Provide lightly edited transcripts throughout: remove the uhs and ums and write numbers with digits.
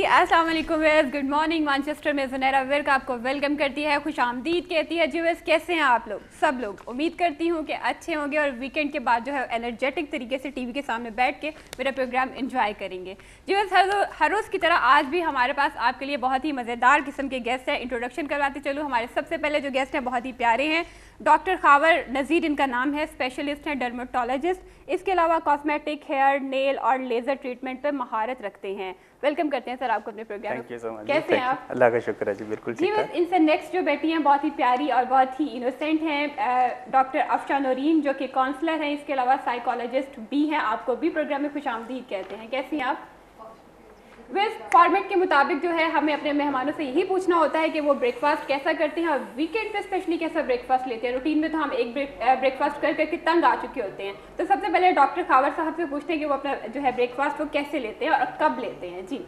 अस्सलाम वालेकुम viewers, good morning. Manchester में ज़ुनैरा विर्क आपको वेलकम करती है, खुश आमदीद कहती है। व्यूअर्स कैसे हैं आप लोग? सब लोग उम्मीद करती हूँ कि अच्छे होंगे और वीकेंड के बाद जो है एनर्जेटिक तरीके से टीवी के सामने बैठ के मेरा प्रोग्राम एंजॉय करेंगे। व्यूअर्स हर रोज़ की तरह आज भी हमारे पास आपके लिए बहुत ही मज़ेदार किस्म के गेस्ट हैं। इंट्रोडक्शन करवाते चलूँ। हमारे सबसे पहले जो गेस्ट हैं बहुत ही प्यारे हैं, डॉक्टर खावर नज़ीर इनका नाम है। स्पेशलिस्ट हैं, डर्मेटोलॉजिस्ट। इसके अलावा कॉस्मेटिक, हेयर, नेल और लेज़र ट्रीटमेंट पर महारत रखते हैं। वेलकम करते हैं सर आपको अपने प्रोग्राम में। Thank you so much. कैसे हैं आप? अल्लाह का शुक्र है जी, बिल्कुल ठीक है। इनसे नेक्स्ट जो बैठी हैं बहुत ही प्यारी और बहुत ही इनोसेंट हैं, डॉक्टर अफशा नूरीन, जो कि काउंसलर हैं, इसके अलावा साइकोलॉजिस्ट भी हैं। आपको भी प्रोग्राम में खुशामदीद कहते हैं। कैसी हैं आप? वेस्ट फॉर्मेट के मुताबिक जो है हमें अपने मेहमानों से यही पूछना होता है कि वो ब्रेकफास्ट कैसा करते हैं और वीकेंड पे स्पेशली कैसा ब्रेकफास्ट लेते हैं। रूटीन में तो हम एक ब्रेकफास्ट कर करके तंग आ चुके होते हैं। तो सबसे पहले डॉक्टर खावर साहब से पूछते हैं कि वो अपना जो है ब्रेकफास्ट वो कैसे लेते हैं और कब लेते हैं। जी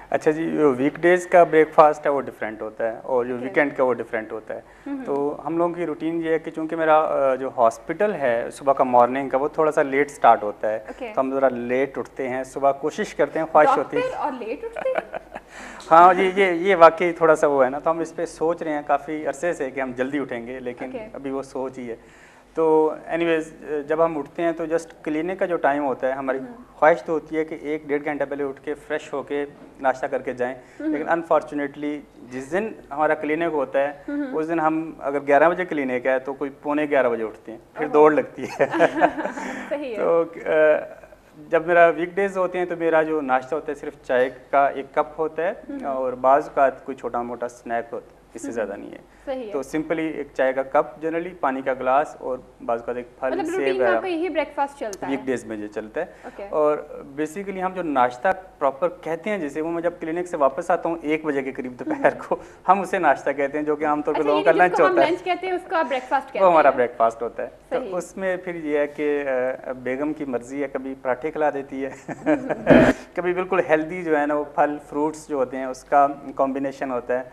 अच्छा जी, जो वीकडेज़ का ब्रेकफास्ट है वो डिफरेंट होता है और जो वीकेंड का वो डिफरेंट होता है। तो हम लोगों की रूटीन ये है कि चूँकि मेरा जो हॉस्पिटल है सुबह का मॉर्निंग का वो थोड़ा सा लेट स्टार्ट होता है। तो हम ज़रा लेट उठते हैं, सुबह कोशिश करते हैं, ख्वाहिश होती है और लेट उठते हैं। हाँ जी, ये वाकई थोड़ा सा वो है ना, तो हम इस पर सोच रहे हैं काफ़ी अरसे से कि हम जल्दी उठेंगे, लेकिन अभी वो सोच ही है। तो एनीवेज जब हम उठते हैं तो जस्ट क्लिनिक का जो टाइम होता है, हमारी ख्वाहिश तो होती है कि 1-1.5 घंटा पहले उठ के फ्रेश होके नाश्ता करके जाएं, लेकिन अनफॉर्चुनेटली जिस दिन हमारा क्लिनिक होता है उस दिन हम अगर 11 बजे क्लिनिक है तो कोई 11:45 बजे उठते हैं, फिर दौड़ लगती है। सही है। तो जब मेरा वीकडेज होते हैं तो मेरा जो नाश्ता होता है सिर्फ चाय का 1 कप होता है और बाज़ का कोई छोटा मोटा स्नैक होता है, इससे ज़्यादा नहीं है। तो सिंपली एक चाय का कप, जनरली पानी का ग्लास और बाज़ का एक फल, मतलब सेब है। आपका यही ब्रेकफास्ट चलता है वीकडेज में जो चलता है। और बेसिकली हम जो नाश्ता प्रॉपर कहते हैं जिसे, वो मैं जब क्लिनिक से वापस आता हूँ 1 बजे के करीब दोपहर को, हम उसे नाश्ता कहते हैं, जो कि आमतौर पर लोगों का लंच होता है। कहते हैं उसका ब्रेकफास्ट कहते हैं, वो हमारा ब्रेकफास्ट होता है। तो उसमें फिर ये है कि बेगम की मर्जी है, कभी पराठे खिला देती है कभी बिल्कुल हेल्दी जो है ना वो फल फ्रूट्स जो होते हैं उसका कॉम्बिनेशन होता है।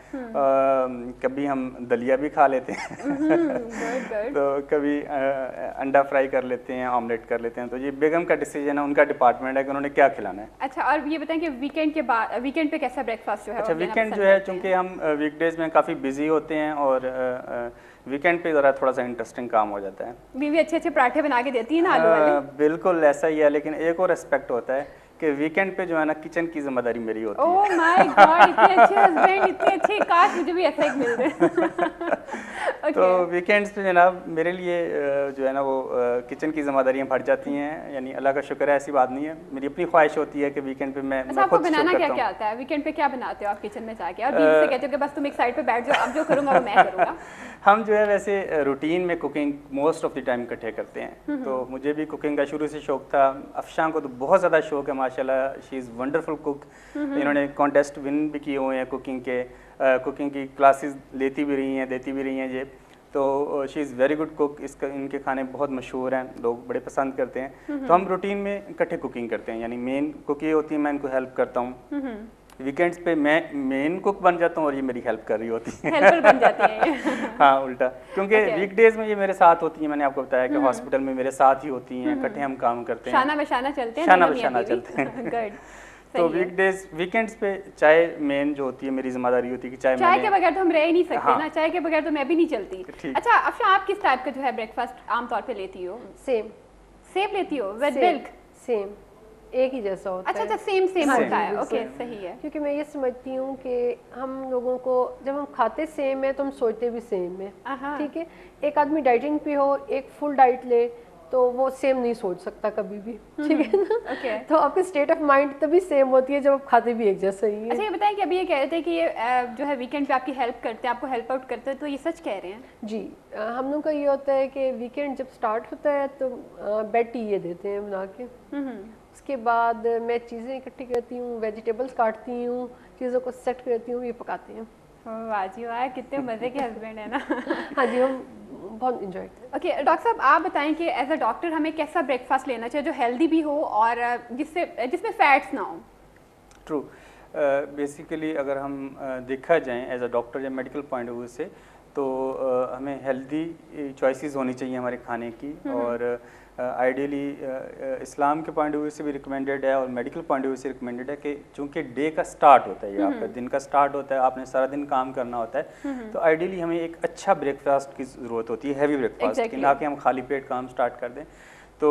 कभी हम दलिया भी खा लेते हैं तो कभी अंडा फ्राई कर लेते हैं, ऑमलेट कर लेते हैं। तो ये बेगम का डिसीजन है, उनका डिपार्टमेंट है कि उन्होंने क्या खिलाना है। अच्छा, और ये बताएं कि वीकेंड के बाद, वीकेंड पे कैसा ब्रेकफास्ट जो है? अच्छा, वीकेंड जो है चूँकि हम वीकडेज में काफ़ी बिजी होते हैं और वीकेंड पे ज़रा थोड़ा सा इंटरेस्टिंग काम हो जाता है। बीवी अच्छे पराठे बना के देती है ना, आलू वाले? बिल्कुल ऐसा ही है, लेकिन एक और एस्पेक्ट होता है कि वीकेंड पे जो है ना किचन की जिम्मेदारी मेरी होती है। ओह माय गॉड, इतने अच्छे हस्बैंड, इतने अच्छे, काश मुझे भी ऐसा एक मिल जाए। तो वीकेंड्स पे जनाब मेरे लिए जो है ना वो किचन की जिम्मेदारियाँ बढ़ जाती हैं, यानी अल्लाह का शुक्र है, ऐसी बात नहीं है। मेरी अपनी ख्वाहिश होती है कि वीकेंड पे मैं आपको बनाना क्या आता है? वीकेंड पे क्या बनाते हो आप किचन में जाके? और बीवी से कहते हो कि बस तुम एक साइड पे बैठ जाओ, अब जो करूँगा वो मैं करूँगा। हम जो है वैसे रूटीन में cooking most of the time इकट्ठे करते हैं। तो मुझे भी कुकिंग का शुरू से शौक था, अफशा को तो बहुत ज़्यादा शौक है माशाल्लाह, शी इज़ वंडरफुल कुक। इन्होंने कॉन्टेस्ट विन भी किए हुए हैं कुकिंग के, कुकिंग की क्लासेस लेती भी रही हैं, देती भी रही हैं ये। तो she is very good cook, इनके खाने बहुत मशहूर हैं, लोग बड़े पसंद करते हैं। तो हम रूटीन में इकट्ठे कुकिंग करते हैं, यानी मेन कुक ये होती है, मैं इनको हेल्प करता हूँ। वीकेंड्स पे मैं मेन कुक बन जाता हूँ और ये मेरी हेल्प कर रही होती है, हेल्पर बन जाती है। हाँ उल्टा, क्योंकि वीकडेज में ये मेरे साथ होती हैं। मैंने आपको बताया कि हॉस्पिटल में मेरे साथ ही होती हैं, इकट्ठे हम काम करते हैं, शाना बशाना चलते हैं, शाना बशाना चलते हैं। तो वीकेंड्स पे चाय मेन जो होती है मेरी जिम्मेदारी होती है कि चाय के बगैर तो हम रह ही नहीं सकते ना, चाय के बगैर तो मैं भी नहीं चलती। अच्छा अफशा, आप किस टाइप का जो है ब्रेकफास्ट आमतौर पे लेती हो? सेम लेती हो विद मिल्क? सेम, एक ही जैसा होता है। अच्छा, सेम होता है। ओके, सही है। क्योंकि मैं ये समझती हूँ कि हम लोगों को जब हम खाते सेम है तो हम सोचते भी सेम है, ठीक है। एक आदमी डाइटिंग पे हो, एक फुल डाइट ले, तो वो सेम नहीं सोच सकता कभी भी, ठीक है ना। तो आपकी स्टेट ऑफ माइंड तभी सेम होती है जब आप खाते भी एक जैसा ही है। अच्छा, ये बताएं कि अभी ये कह रहे थे कि ये जो है वीकेंड पे आपकी हेल्प करते हैं, आपको हेल्प आउट करते हैं, तो ये सच कह रहे हैं? जी, हम लोग का ये होता है कि वीकेंड जब स्टार्ट होता है तो बेड टी ये देते हैं बना के। उसके बाद मैं चीज़ें इकट्ठी करती हूँ, वेजिटेबल्स काटती हूँ, चीज़ों को सेट करती हूँ, ये पकाते हैं। वाह जी वाह, कितने मज़े के हस्बैंड है ना। हाँ जी, हम बहुत इंजॉय करते हैं। ओके डॉक्टर साहब, आप बताएं कि एज अ डॉक्टर हमें कैसा ब्रेकफास्ट लेना चाहिए जो हेल्दी भी हो और जिसमें फैट्स ना हो? ट्रू, बेसिकली अगर हम देखा जाए एज अ डॉक्टर या मेडिकल पॉइंट ऑफ व्यू से, तो हमें हेल्दी चॉइसेस होनी चाहिए हमारे खाने की, और आइडियली इस्लाम के पॉइंट ऑफ व्यू से भी रिकमेंडेड है और मेडिकल पॉइंट ऑफ व्यू से रिकमेंडेड है कि चूंकि डे का स्टार्ट होता है, ये आपका दिन का स्टार्ट होता है, आपने सारा दिन काम करना होता है, तो आइडियली हमें एक अच्छा ब्रेकफास्ट की ज़रूरत होती है, हैवी ब्रेकफास्ट की, ना कि हम खाली पेट काम स्टार्ट कर दें। तो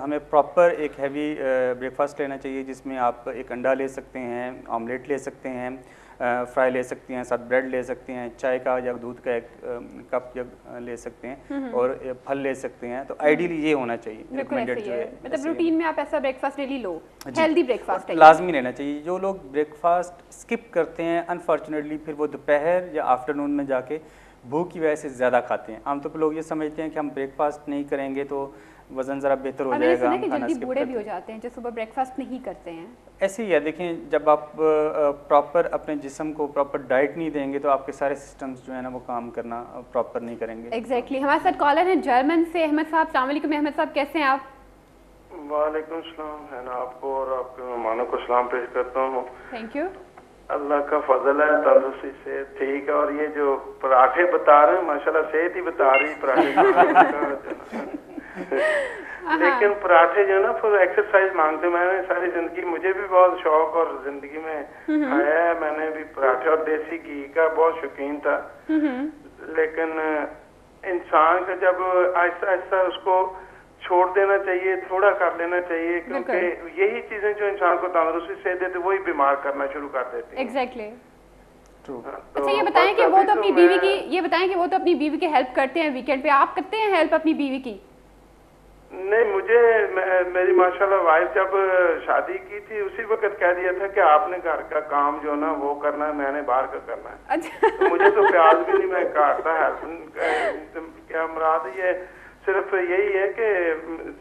हमें प्रॉपर एक हैवी ब्रेकफास्ट लेना चाहिए, जिसमें आप एक अंडा ले सकते हैं, ऑमलेट ले सकते हैं, फ्राई ले सकती हैं, साथ ब्रेड ले सकते हैं, चाय का या दूध का एक कप जग ले सकते हैं, और फल ले सकते हैं। तो आइडियली ये होना चाहिए रिकमेंडेड जो है। मतलब रूटीन में आप ऐसा ब्रेकफास्ट डेली लो, हेल्दी ब्रेकफास्ट लाजमी लेना चाहिए। जो लोग ब्रेकफास्ट स्किप करते हैं अनफॉर्चुनेटली, फिर वो दोपहर या आफ्टरनून में जाके भूख की वजह से ज़्यादा खाते हैं। आमतौर पर लोग ये समझते हैं कि हम ब्रेकफास्ट नहीं करेंगे तो वज़न ज़रा बेहतर हो जाएगा, हम खाना जल्दी स्किप बूढ़े भी हो करते जाते हैं जो सुबह ब्रेकफास्ट नहीं करते हैं। ऐसे ही है, देखें जब आप प्रॉपर अपने जिस्म को प्रॉपर डाइट नहीं देंगे तो आपके सारे सिस्टम्स जो है ना वो काम करना प्रॉपर नहीं करेंगे। एग्जैक्टली हमारे साथ कॉलर हैं जर्मन से अहमद साहब। अस्सलाम वालेकुम अहमद साहब, कैसे हैं आप? वालेकुम सलाम है ना, आपको और आपके मेहमानों को सलाम पेश करता हूँ। Thank you. अल्लाह का फजल है, तंदुरुस्ती से ठीक है। और ये जो पराठे बता रहे हैं माशाल्लाह सेहत ही बता रही पराठे लेकिन पराठे जो है ना फिर एक्सरसाइज मांगते। मैंने सारी जिंदगी, मुझे भी बहुत शौक और जिंदगी में खाया है, मैंने भी पराठे और देसी घी का बहुत शौकीन था। लेकिन इंसान का जब आहिस्ता आहिस्ता उसको छोड़ देना चाहिए, थोड़ा कर लेना चाहिए, क्योंकि यही चीजें जो इंसान को तंदुरुस्ती से देते वही बीमार करना शुरू कर देती हैं। एग्जैक्टली। तो अच्छा ये बताएं कि वो तो अपनी बीवी की, ये बताएं कि वो तो अपनी बीवी की हेल्प करते हैं वीकेंड पे, आप करते हैं हेल्प अपनी बीवी की? नहीं, मेरी माशाल्लाह वाइफ जब शादी की थी उसी वक्त कह दिया था कि आपने घर का काम जो ना वो करना है, मैंने बाहर का करना है। अच्छा। तो मुझे तो प्याज भी नहीं मैं काटता हेल्प, क्या मुराद ये सिर्फ यही है कि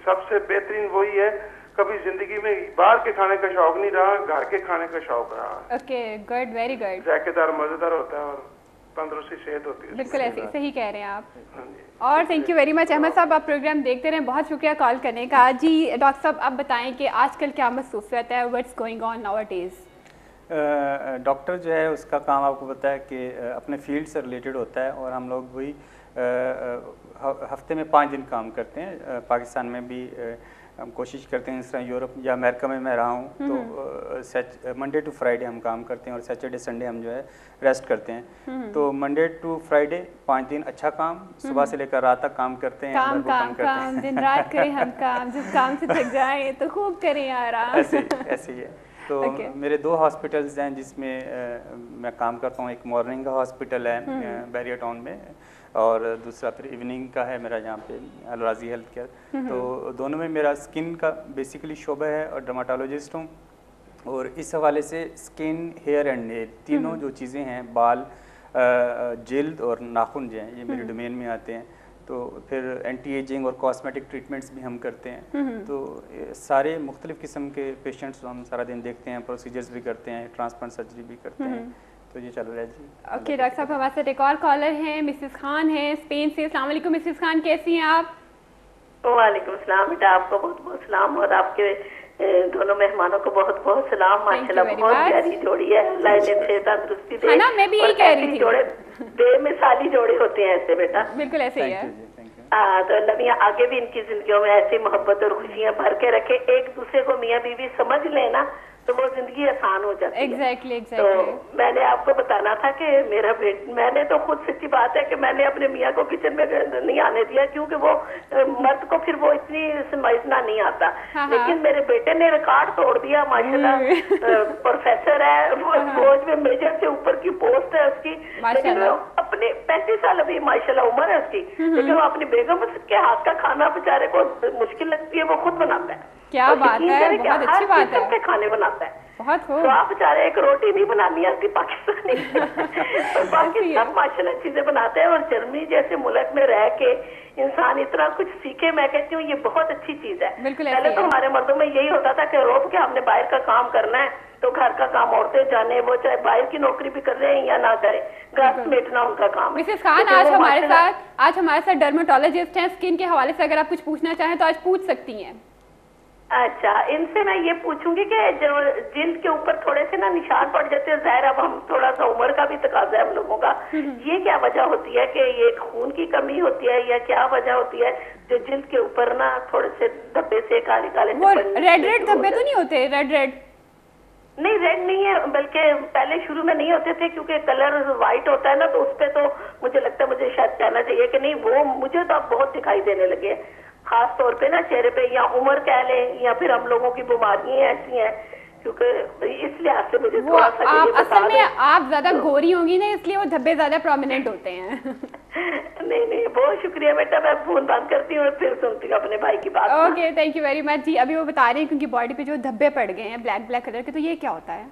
सबसे बेहतरीन वही है, कभी जिंदगी में बाहर के खाने का शौक नहीं रहा, घर के खाने का शौक रहा। Okay, good, very good. जायकेदार मजेदार होता है और तंदुरुस्ती सेहत होती है। बिल्कुल ऐसे सही कह रहे हैं आप। और thank you very much Ahmad साहब, आप प्रोग्राम देखते रहें, बहुत शुक्रिया कॉल करने का। जी डॉक्टर साहब आप बताएं कि आजकल क्या महसूस होता है, what's going on nowadays? Doctor जो है उसका काम आपको पता है कि अपने फील्ड से रिलेटेड होता है, और हम लोग वही हफ्ते में 5 दिन काम करते हैं। पाकिस्तान में भी हम कोशिश करते हैं, इस तरह यूरोप या अमेरिका में मैं रहा हूँ तो मंडे टू फ्राइडे हम काम करते हैं और सैटरडे संडे हम जो है रेस्ट करते हैं। तो मंडे टू फ्राइडे 5 दिन अच्छा काम, सुबह से लेकर रात तक काम करते हैं। काम दिन रात करें हम काम, जिस काम से थक जाए तो खूब करें आराम। ऐसे ही है। तो मेरे 2 हॉस्पिटल्स हैं जिसमें मैं काम करता हूँ। एक मॉर्निंग का हॉस्पिटल है बैरियर टाउन में, और दूसरा फिर इवनिंग का है मेरा यहाँ पे अलराजी हेल्थ केयर। तो दोनों में मेरा स्किन का बेसिकली शोबा है और डर्माटोलॉजिस्ट हूँ। और इस हवाले से स्किन, हेयर एंड नेल तीनों जो चीज़ें हैं, बाल, जिल्द और नाखून जो हैं, ये मेरे डोमेन में आते हैं। तो फिर एंटी एजिंग और कॉस्मेटिक ट्रीटमेंट्स भी हम करते हैं। तो सारे मुख्तलिफ़ किस्म के पेशेंट्स हम सारा दिन देखते हैं, प्रोसीजर्स भी करते हैं, ट्रांसप्लांट सर्जरी भी करते हैं। तो ये चल रहा है जी। ओके डॉक्टर साहब, हमारे साथ एक और कॉलर हैं, मिसेस खान हैं स्पेन से। अस्सलाम वालेकुम मिसेस खान, कैसी हैं आप? वालेकुम सलाम बेटा, आपको बहुत बहुत सलाम और आपके दोनों मेहमानों को बहुत बहुत सलाम। माशाल्लाह बहुत प्यारी जोड़ी है, अल्लाह इन्हें सेहत तंदुरुस्ती दे। ना मैं भी यही कह रही थी, जोड़े बेमिसाली जोड़े होते हैं ऐसे बेटा। बिल्कुल ऐसे ही है। तो अल्लाह मियाँ आगे भी इनकी जिंदगियों में ऐसी मोहब्बत और खुशियाँ भर के रखे। एक दूसरे को मियाँ बीवी समझ लेना तो वो जिंदगी आसान हो जाती है। एग्जैक्टली। तो मैंने आपको बताना था कि मेरा मैंने तो खुद सच्ची बात है कि मैंने अपने मियाँ को किचन में नहीं आने दिया, क्योंकि वो मर्द को फिर वो इतनी समझना नहीं आता। लेकिन मेरे बेटे ने रिकॉर्ड तोड़ दिया माशाल्लाह। प्रोफेसर है, फौज में मेजर से ऊपर की पोस्ट है उसकी, लेकिन अपने 35 साल अभी माशाल्लाह उम्र है उसकी, लेकिन वो अपनी बेगम के हाथ का खाना बेचारे को मुश्किल लगती है, वो खुद बनाता है। क्या बात है, बहुत अच्छी बात है। खाने बनाता है बहुत खूब। तो आप बेचारे एक रोटी नहीं बनानी आती पाकिस्तानी तो बाकी सब माशाल्लाह चीजें बनाते हैं। और जर्मनी जैसे मुल्क में रह के इंसान इतना कुछ सीखे, मैं कहती हूँ ये बहुत अच्छी चीज है। पहले तो हमारे मर्दों में यही होता था कि रोब के हमने बाहर का काम करना है तो घर का काम औरतें जाने, वो चाहे बाहर की नौकरी भी कर रहे हैं या ना करे, घर समेटना उनका काम है। मिसेस खान आज हमारे साथ डर्मेटोलॉजिस्ट हैं, स्किन के हवाले से अगर आप कुछ पूछना चाहें तो आज पूछ सकती हैं। अच्छा, इनसे मैं ये पूछूंगी कि जो जिल्द के ऊपर थोड़े से ना निशान पड़ जाते हैं, ज़ाहिर अब हम थोड़ा सा उम्र का भी तकाजा है हम लोगों का, ये क्या वजह होती है? कि ये खून की कमी होती है या क्या वजह होती है जो जिल्द के ऊपर ना थोड़े से धब्बे से काले काले वो रेड धब्बे तो नहीं होते? रेड नहीं, रेड नहीं है, बल्कि पहले शुरू में नहीं होते थे क्योंकि कलर व्हाइट होता है ना, तो उस पे तो मुझे लगता है मुझे शायद कहना चाहिए कि नहीं, वो मुझे तो अब बहुत दिखाई देने लगे, खास तौर पे ना चेहरे पे, या उम्र कह लें या फिर हम लोगों की बीमारियां ऐसी हैं, क्योंकि इस लिहाज से मुझे थोड़ा सा आप असल में आप ज्यादा गोरी होंगी ना, इसलिए वो धब्बे ज्यादा प्रोमिनेंट होते हैं। नहीं, बहुत शुक्रिया बेटा, मैं फोन बंद करती हूँ और फिर सुनती हूँ अपने भाई की बात। Okay, thank you very much जी। अभी वो बता रहे हैं क्योंकि बॉडी पे जो धब्बे पड़ गए हैं ब्लैक कलर के, तो ये क्या होता है?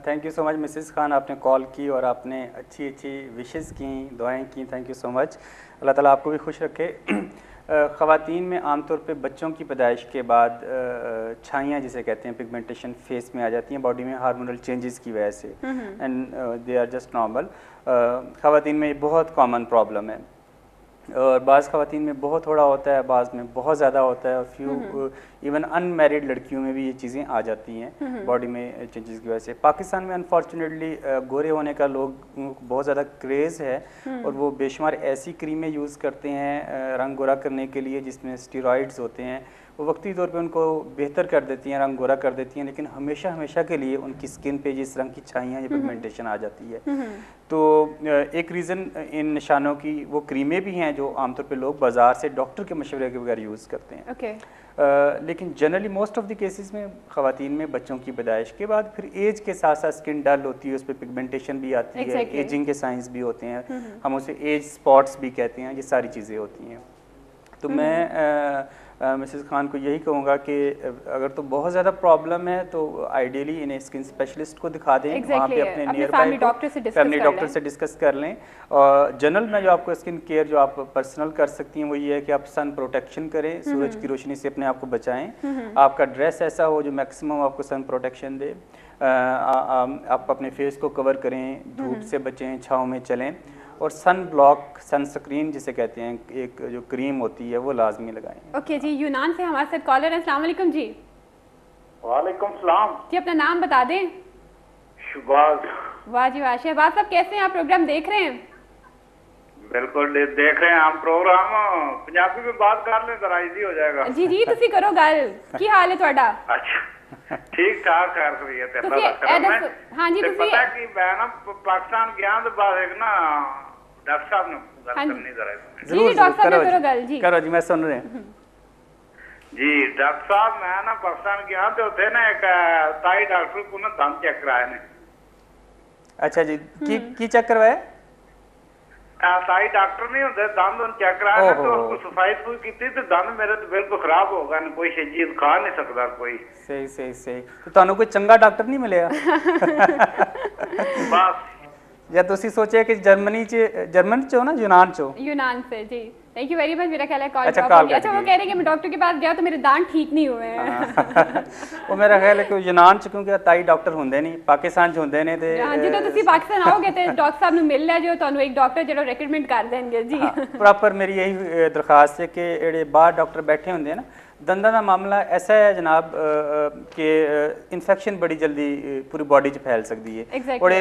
Thank you so much Mrs Khan, आपने कॉल की और आपने अच्छी विशेस की, दुआएं की, थैंक यू सो मच। अल्लाह ताला आपको भी खुश रखे। ख़वातीन में आमतौर पे बच्चों की पैदाइश के बाद छाइयाँ जिसे कहते हैं, पिगमेंटेशन फेस में आ जाती हैं बॉडी में हार्मोनल चेंजेस की वजह से, and they are just normal. ख़वातीन में ये बहुत कॉमन प्रॉब्लम है और बाज़ ख़वातीन में बहुत थोड़ा होता है, बाज़ में बहुत ज़्यादा होता है और फ्यू इवन अनमैरिड लड़कियों में भी ये चीज़ें आ जाती हैं बॉडी में चेंजेस की वजह से। पाकिस्तान में अनफॉर्चुनेटली गोरे होने का लोग बहुत ज़्यादा क्रेज़ है और वो बेशुमार ऐसी क्रीमें यूज़ करते हैं रंग गोरा करने के लिए जिसमें स्टेरॉइड्स होते हैं, वो वक्ती तौर पे उनको बेहतर कर देती हैं, रंग गोरा कर देती हैं, लेकिन हमेशा के लिए उनकी स्किन पे जिस रंग की छाइयाँ या पिगमेंटेशन आ जाती है। तो एक रीज़न इन निशानों की वो क्रीमें भी हैं जो आमतौर पे लोग बाज़ार से डॉक्टर के मशवरे के बगैर यूज़ करते हैं। लेकिन generally most of the cases में ख़वातीन में बच्चों की पैदाइश के बाद फिर एज के साथ साथ स्किन डल होती है, उस पर पिगमेंटेशन भी आती है, एजिंग के साइंस भी होते हैं, हम उसे एज स्पॉट्स भी कहते हैं, ये सारी चीज़ें होती हैं। तो मैं मिसेस खान को यही कहूँगा कि अगर तो बहुत ज़्यादा प्रॉब्लम है तो आइडियली इन्हें स्किन स्पेशलिस्ट को दिखा दें, वहाँ पे अपने नियर बाय फैमिली डॉक्टर से डिस्कस कर लें। और जनरल में जो आपको स्किन केयर जो आप पर्सनल कर सकती हैं वो ये है कि आप सन प्रोटेक्शन करें, सूरज की रोशनी से अपने आप को बचाएं, आपका ड्रेस ऐसा हो जो मैक्सिमम आपको सन प्रोटेक्शन दे, आप अपने फेस को कवर करें, धूप से बचें, छाँव में चलें और सन ब्लॉक सनस्क्रीन जिसे कहते हैं एक जो क्रीम होती है वो लाजमी लगाएं। ओके जी, यूनान से हमारे साथ कॉलर है। अस्सलाम वालेकुम जी। वालेकुम सलाम जी, अपना नाम बता दें। शहबाज। वाह जी वाह। शहबाज साहब कैसे हैं आप? प्रोग्राम देख रहे हैं? बिल्कुल देख रहे हैं हम प्रोग्राम। पंजाबी में बात कर ले जरा इजी हो जाएगा। जी तुसी करो गल, की हाल है ਤੁਹਾਡਾ? अच्छा ठीक ठाक खैर खैरियत है। हाँ जी, पता है कि मैं ना पाकिस्तान गया तो बाद एक ना डॉक्टर साहब ने गल करनी जरा जी डॉक्टर साहब करो गल जी। करो जी, मैं सुन रहे हैं जी। डॉक्टर साहब मैं ना पाकिस्तान गया तो उथे ना एक ताई डॉक्टर को ना दंद चेक कराए ने। अच्छा जी, की चेक करवाया? ताई डॉक्टर नहीं होते, दंद चेक कराया तो उसको सफाई की थी तो दंद मेरे तो बिल्कुल खराब होगा, कोई चीज खा नहीं सकता कोई। सही तो ਤੁਹਾਨੂੰ ਕੋਈ ਚੰਗਾ ਡਾਕਟਰ ਨਹੀਂ ਮਿਲਿਆ? बस या ਤੁਸੀਂ ਸੋਚਿਆ ਕਿ जर्मन ਚ हो ना, यूनान से जी। Thank you very much. मेरा ख्याल है कॉल अच्छा, अच्छा वो कह रहे हैं कि मैं डॉक्टर के पास गया तो मेरे दांत ठीक नहीं हुए हैं। वो मेरा ख्याल है कि यूनान च क्योंकि ताई डॉक्टर होंगे नहीं, पाकिस्तान च होंगे ने ते ਜਦੋਂ ਤੁਸੀਂ ਪਾਕਿਸਤਾਨ ਆਓਗੇ ਤੇ ਡਾਕਟਰ ਸਾਹਿਬ ਨੂੰ ਮਿਲ ਲਿਆ ਜੋ ਤੁਹਾਨੂੰ ਇੱਕ ਡਾਕਟਰ ਜਿਹੜਾ ਰეკਮੈਂਡ ਕਰ ਦੇਣਗੇ ਜੀ। प्रॉपर मेरी यही दरखास्त है कि ਜਿਹੜੇ बाहर डॉक्टर बैठे होंगे ना, दंदा का मामला ऐसा है जनाब कि इन्फेक्शन बड़ी जल्दी पूरी बॉडी च फैल सकती है। बड़े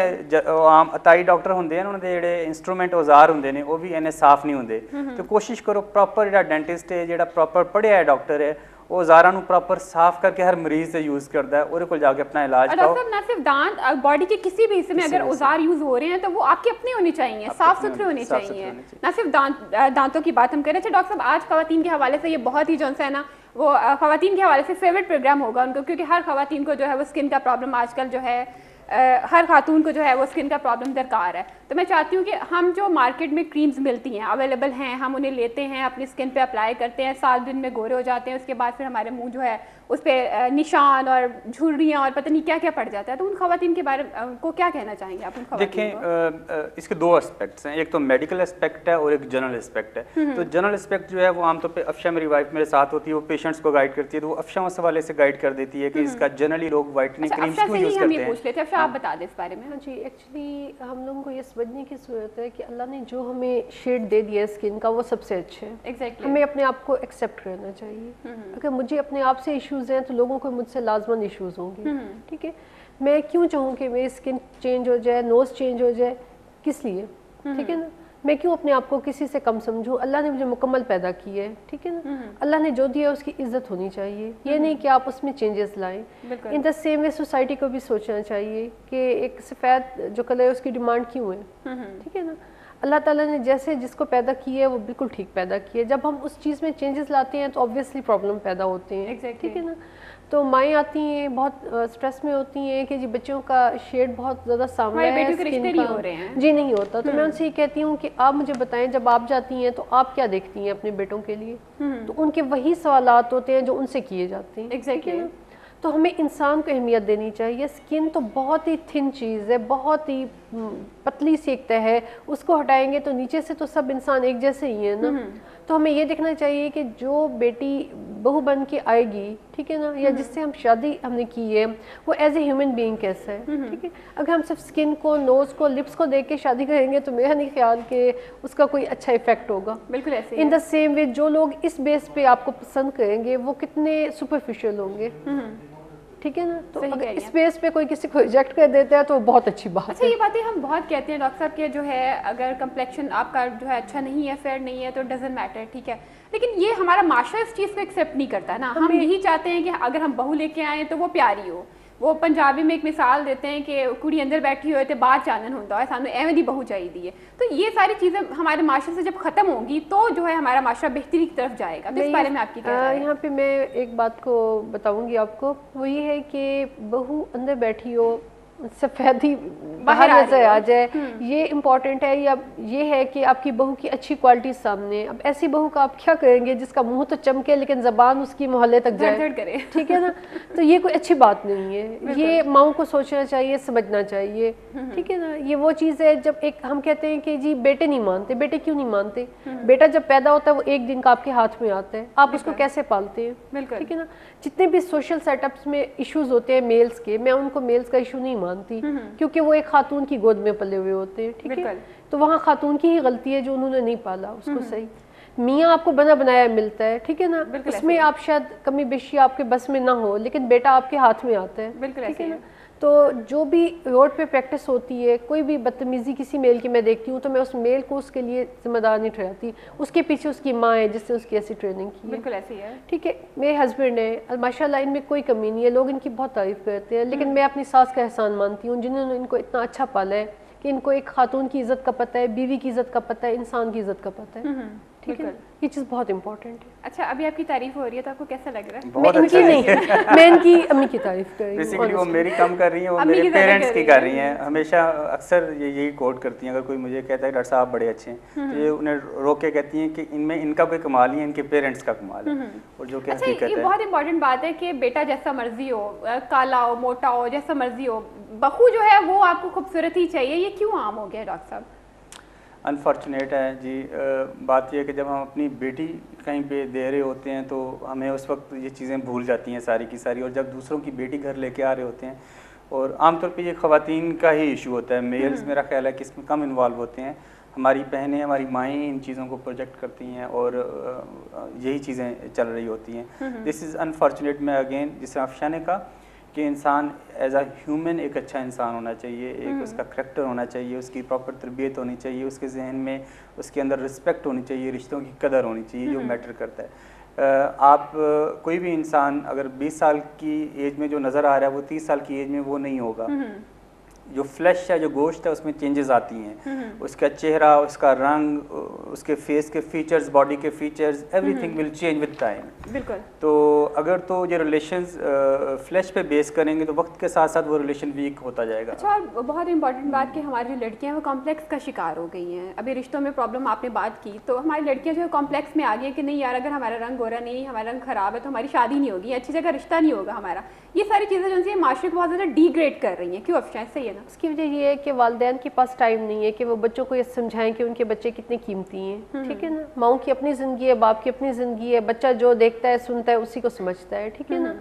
आम ताई डॉक्टर होंगे उन्होंने ਜਿਹੜੇ इंस्ट्रूमेंट औजार होंगे ने वो भी इन्ने साफ नहीं होंगे। तो कोशिश करो प्रॉपर ਜਿਹੜਾ डेंटिस्ट है, ਜਿਹੜਾ प्रॉपर पढ़िया है डॉक्टर है, वो औजारां नूं प्रॉपर साफ करके हर मरीज से यूज करता है, और कोल जाके अपना इलाज कराओ। डॉक्टर ना सिर्फ दांत, बॉडी के किसी भी हिस्से में अगर औजार यूज हो रहे हैं तो वो आपके अपने होने चाहिए, साफ सुथरे होने चाहिए, ना सिर्फ दांतों की बात हम करें। अच्छा डॉक्टर साहब, आज खवातीन के हवाले से ये बहुत ही जो है ना वो खवातीन के हवाले से फेवरेट प्रोग्राम होगा उनको, क्योंकि हर खवातीन को जो है वो स्किन का प्रॉब्लम आजकल जो है हर खातून को जो है वो स्किन का प्रॉब्लम दरकार है। तो मैं चाहती हूँ कि हम जो मार्केट में क्रीम्स मिलती हैं, अवेलेबल हैं, हम उन्हें लेते हैं, अपनी स्किन पे अप्लाई करते हैं, 7 दिन में गोरे हो जाते हैं, उसके बाद फिर हमारे मुंह जो है उस पर निशान और झुर्रियाँ और पता नहीं क्या क्या पड़ जाता है। तो उन खवातीन के बारे में को क्या कहना चाहेंगे आप? उन देखें, इसके दो एस्पेक्ट्स हैं, एक तो मेडिकल एस्पेक्ट है और एक जनरल एस्पेक्ट है। तो जनरल एस्पेक्ट जो है वो आमतौर पे अफशा मेरी वाइफ मेरे साथ होती है, वो पेशेंट्स को गाइड करती है, तो वो अफशा उस हवाले से गाइड कर देती है कि इसका जनरली लोग वाइटनिंग क्रीम्स क्यों यूज़ करते हैं। आप बता दें इस बारे में। हाँ जी, एक्चुअली हम लोगों को ये समझने की ज़रूरत है कि अल्लाह ने जो हमें शेड दे दिया है स्किन का वो सबसे अच्छे है। Exactly. हमें अपने आप को एक्सेप्ट करना चाहिए। अगर मुझे अपने आप से इश्यूज़ हैं तो लोगों को मुझसे लाजमन इश्यूज़ होंगे, ठीक है। मैं क्यों चाहूँ कि मेरी स्किन चेंज हो जाए, नोज़ चेंज हो जाए, किस लिए, ठीक है ना। मैं क्यों अपने आप को किसी से कम समझूं? अल्लाह ने मुझे मुकम्मल पैदा की है, ठीक है ना। अल्लाह ने जो दिया है उसकी इज्जत होनी चाहिए, ये नहीं कि आप उसमें चेंजेस लाएं। In the same way society को भी सोचना चाहिए कि एक सफ़ेद जो कलर है उसकी डिमांड क्यों है, ठीक है ना। अल्लाह ताला ने जैसे जिसको पैदा किया है वो बिल्कुल ठीक पैदा किया है। जब हम उस चीज़ में चेंजेस लाते हैं तो ऑब्वियसली प्रॉब्लम पैदा होते हैं, ठीक है ना। तो माएँ आती हैं बहुत स्ट्रेस में होती हैं कि जी बच्चों का शेड बहुत ज़्यादा सामने है, स्किन का हो रहे हैं। जी नहीं होता। तो मैं उनसे ये कहती हूँ कि आप मुझे बताएं, जब आप जाती हैं तो आप क्या देखती हैं अपने बेटों के लिए? तो उनके वही सवालात होते हैं जो उनसे किए जाते हैं, एग्जैक्टली। तो हमें इंसान को अहमियत देनी चाहिए। स्किन तो बहुत ही थिन चीज़ है, बहुत ही पतली सी एक तह है, उसको हटाएंगे तो नीचे से तो सब इंसान एक जैसे ही है ना। तो हमें ये देखना चाहिए कि जो बेटी बहू बन के आएगी, ठीक है ना, या जिससे हम शादी हमने की है वो एज ए ह्यूमन बीइंग कैसा है, ठीक है। अगर हम सिर्फ स्किन को, नोज़ को, लिप्स को देख के शादी करेंगे तो मेरा नहीं ख्याल कि उसका कोई अच्छा इफेक्ट होगा। बिल्कुल ऐसे इन द सेम वे जो लोग इस बेस पे आपको पसंद करेंगे वो कितने सुपरफिशियल होंगे, ठीक है ना। तो अगर इस बेस पे कोई किसी को रिजेक्ट कर देता है तो बहुत अच्छी बात है। अच्छा, ये बातें हम बहुत कहते हैं डॉक्टर साहब के जो है अगर कम्प्लेक्शन आपका जो है अच्छा नहीं है, फेयर नहीं है तो डजंट मैटर, ठीक है। लेकिन ये हमारा माशरा इस चीज़ को एक्सेप्ट नहीं करता ना। हम यही चाहते हैं कि अगर हम बहू लेके आए तो वो प्यारी हो। वो पंजाबी में एक मिसाल देते हैं कि कुड़ी अंदर बैठी हुई तो बाहर चानन होता है, सानू एवं दी बहू चाहिए। तो ये सारी चीज़ें हमारे माशरे से जब ख़त्म होंगी तो जो है हमारा माशरा बेहतरी की तरफ जाएगा। तो इस बारे में आपकी क्या राय है? यहाँ पे मैं एक बात को बताऊंगी आपको, वो ये है कि बहू अंदर बैठी हो, सफ़ेदी बाहर नजर आ जाए, ये इम्पोर्टेंट है। या ये है कि आपकी बहू की अच्छी क्वालिटी सामने। अब ऐसी बहू का आप क्या करेंगे जिसका मुंह तो चमके लेकिन ज़बान उसकी मोहल्ले तक जाए, ठीक है ना। तो ये कोई अच्छी बात नहीं है। ये माओं को सोचना चाहिए, समझना चाहिए, ठीक है ना। ये वो चीज़ है जब एक हम कहते हैं कि जी बेटे नहीं मानते, बेटे क्यों नहीं मानते? बेटा जब पैदा होता है वो एक दिन का आपके हाथ में आता है, आप उसको कैसे पालते हैं, ठीक है ना। जितने भी सोशल सेटअप्स में इश्यूज होते हैं मेल्स के, मैं उनको मेल्स का इशू नहीं मानती, क्योंकि वो एक खातून की गोद में पले हुए होते हैं, ठीक है। तो वहाँ खातून की ही गलती है जो उन्होंने नहीं पाला उसको सही। मियाँ आपको बना बनाया मिलता है, ठीक है ना, उसमें आप शायद कमी बेशी आपके बस में ना हो, लेकिन बेटा आपके हाथ में आता है, ठीक है ना। तो जो भी रोड पे प्रैक्टिस होती है, कोई भी बदतमीज़ी किसी मेल की मैं देखती हूँ तो मैं उस मेल को उसके लिए जिम्मेदार नहीं ठहराती। उसके पीछे उसकी माँ है जिसने उसकी ऐसी ट्रेनिंग की है, बिल्कुल ऐसी है, ठीक है। मेरे हस्बैंड है, माशाल्लाह इनमें कोई कमी नहीं है, लोग इनकी बहुत तारीफ़ करते हैं, लेकिन मैं अपनी सास का एहसान मानती हूँ जिन्होंने इनको इतना अच्छा पाला है कि इनको एक खातून की इज़्ज़त का पता है, बीवी की इज़्ज़त का पता है, इंसान की इज़्ज़त का पता है, ठीक है। ये चीज़ बहुत इंपॉर्टेंट है। अच्छा, अभी आपकी तारीफ हो रही है तो आपको कैसा लग रहा है? बहुत मैं इनकी नहीं, मैं इनकी अम्मी की तारीफ कर रही हूँ। बेसिकली वो मेरी कम कर रही हैं, वो मेरे पेरेंट्स की कर रही हैं। हमेशा अक्सर यही कोट करती हैं, अगर कोई मुझे कहता है डॉक्टर साहब बड़े अच्छे हैं, तो ये उन्हें रोक के कहती हैं कि इनमें इनका कोई कमाल नहीं है, इनके पेरेंट्स का कमाल है। और जो कि हकीकत है। ये बहुत इंपॉर्टेंट बात है कि बेटा जैसा मर्जी हो, काला हो, मोटा हो, जैसा मर्जी हो, बहू जो है वो आपको खूबसूरत ही चाहिए। ये क्यों आम हो गया डॉक्टर साहब? अनफॉर्चुनेट है जी। बात यह है कि जब हम अपनी बेटी कहीं पे दे रहे होते हैं तो हमें उस वक्त ये चीज़ें भूल जाती हैं सारी की सारी, और जब दूसरों की बेटी घर लेके आ रहे होते हैं, और आमतौर पे ये ख़वातीन का ही इशू होता है, मेल्स मेरा ख्याल है कि इसमें कम इन्वॉल्व होते हैं। हमारी बहनें, हमारी माएँ इन चीज़ों को प्रोजेक्ट करती हैं और यही चीज़ें चल रही होती हैं। This is unfortunate. मैं अगेन जिस तरह अफशा ने कहा कि इंसान एज अ ह्यूमन एक अच्छा इंसान होना चाहिए, एक उसका करैक्टर होना चाहिए, उसकी प्रॉपर तरबियत होनी चाहिए, उसके जहन में उसके अंदर रिस्पेक्ट होनी चाहिए, रिश्तों की कदर होनी चाहिए, जो मैटर करता है। आप कोई भी इंसान अगर 20 साल की एज में जो नज़र आ रहा है वो 30 साल की एज में वो नहीं होगा। जो फ्लैश है, जो गोश्त है, उसमें चेंजेस आती हैं। उसका चेहरा, उसका रंग, उसके फेस के फीचर्स, बॉडी के features, everything will change with time. बिल्कुल। तो अगर तो ये रिलेशंस फ्लैश पे बेस करेंगे तो वक्त के साथ साथ वो रिलेशन वीक होता जाएगा। अच्छा, और बहुत इंपॉर्टेंट बात कि हमारी जो लड़कियां वो कॉम्प्लेक्स का शिकार हो गई हैं। अभी रिश्तों में प्रॉब्लम आपने बात की, तो हमारी लड़कियां जो है कॉम्प्लेक्स में आ गई हैं कि नहीं यार, अगर हमारा रंग गोरा नहीं, हमारा रंग ख़राब है तो हमारी शादी नहीं होगी, अच्छी जगह रिश्ता नहीं होगा हमारा। ये सारी चीज़ें जो है माशरे को बहुत ज़्यादा डिग्रेड कर रही हैं। क्यों अफशा? सही है ना? उसकी वजह ये है कि वालिदैन के पास टाइम नहीं है कि वो बच्चों को ये समझाएं कि उनके बच्चे कितने कीमती हैं, ठीक है ना। माओं की अपनी ज़िंदगी है, बाप की अपनी ज़िंदगी है, बच्चा जो देखता है, सुनता है, उसी को समझता है, ठीक है ना।